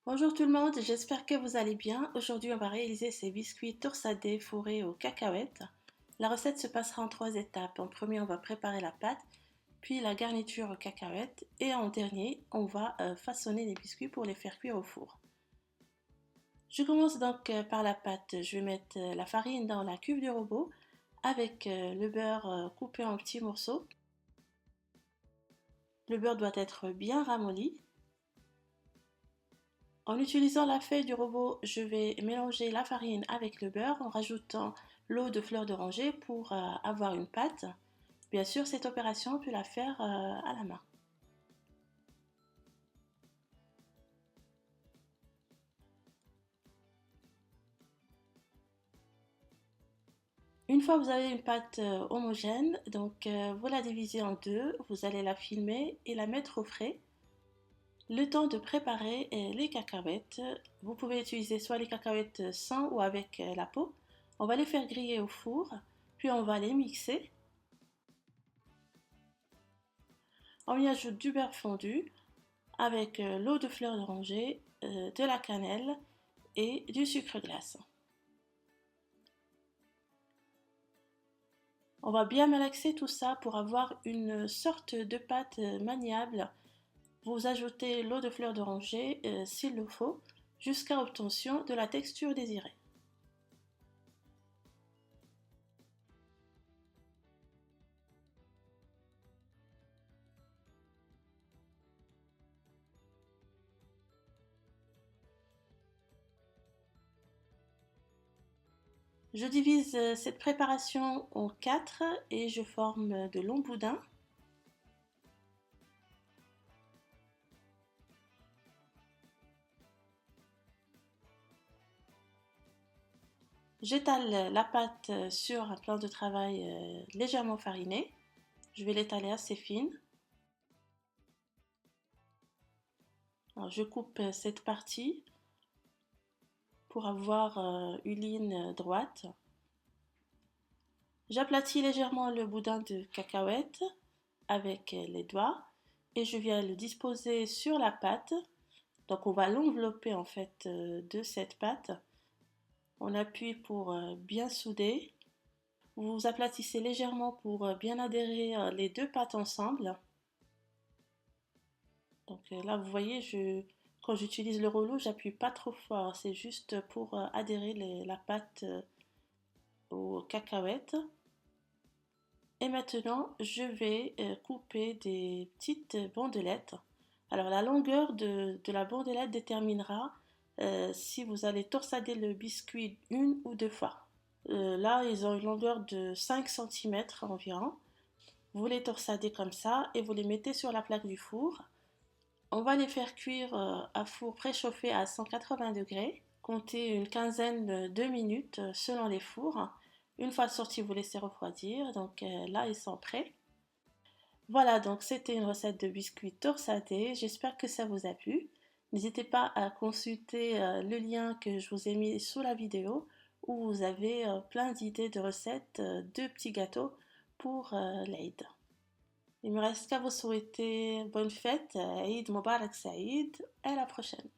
Bonjour tout le monde, j'espère que vous allez bien. Aujourd'hui, on va réaliser ces biscuits torsadés fourrés aux cacahuètes. La recette se passera en 3 étapes. En premier, on va préparer la pâte, puis la garniture aux cacahuètes et en dernier, on va façonner les biscuits pour les faire cuire au four. Je commence donc par la pâte. Je vais mettre la farine dans la cuve du robot avec le beurre coupé en petits morceaux. Le beurre doit être bien ramolli. En utilisant la feuille du robot, je vais mélanger la farine avec le beurre en rajoutant l'eau de fleur d'oranger pour avoir une pâte. Bien sûr, cette opération, on peut la faire à la main. Une fois que vous avez une pâte homogène, donc vous la divisez en deux, vous allez la filmer et la mettre au frais. Le temps de préparer les cacahuètes, vous pouvez utiliser soit les cacahuètes sans ou avec la peau. On va les faire griller au four, puis on va les mixer. On y ajoute du beurre fondu avec l'eau de fleur d'oranger, de la cannelle et du sucre glace. On va bien malaxer tout ça pour avoir une sorte de pâte maniable. Vous ajoutez l'eau de fleur d'oranger s'il le faut jusqu'à obtention de la texture désirée. Je divise cette préparation en 4 et je forme de longs boudins. J'étale la pâte sur un plan de travail légèrement fariné. Je vais l'étaler assez fine. Alors, je coupe cette partie pour avoir une ligne droite. J'aplatis légèrement le boudin de cacahuète avec les doigts et je viens le disposer sur la pâte. Donc on va l'envelopper en fait de cette pâte. On appuie pour bien souder. Vous aplatissez légèrement pour bien adhérer les deux pâtes ensemble. Donc là vous voyez, quand j'utilise le rouleau, j'appuie pas trop fort. C'est juste pour adhérer la pâte aux cacahuètes. Et maintenant, je vais couper des petites bandelettes. Alors, la longueur de la bandelette déterminera si vous allez torsader le biscuit une ou deux fois. Là, ils ont une longueur de 5 cm environ. Vous les torsadez comme ça et vous les mettez sur la plaque du four. On va les faire cuire à four préchauffé à 180 degrés. Comptez une quinzaine de minutes selon les fours. Une fois sortis, vous laissez refroidir. Donc là, ils sont prêts. Voilà, donc c'était une recette de biscuits torsadés. J'espère que ça vous a plu. N'hésitez pas à consulter le lien que je vous ai mis sous la vidéo où vous avez plein d'idées de recettes de petits gâteaux pour l'Aïd. Il me reste qu'à vous souhaiter bonne fête, Eid Mubarak Saïd, et à la prochaine.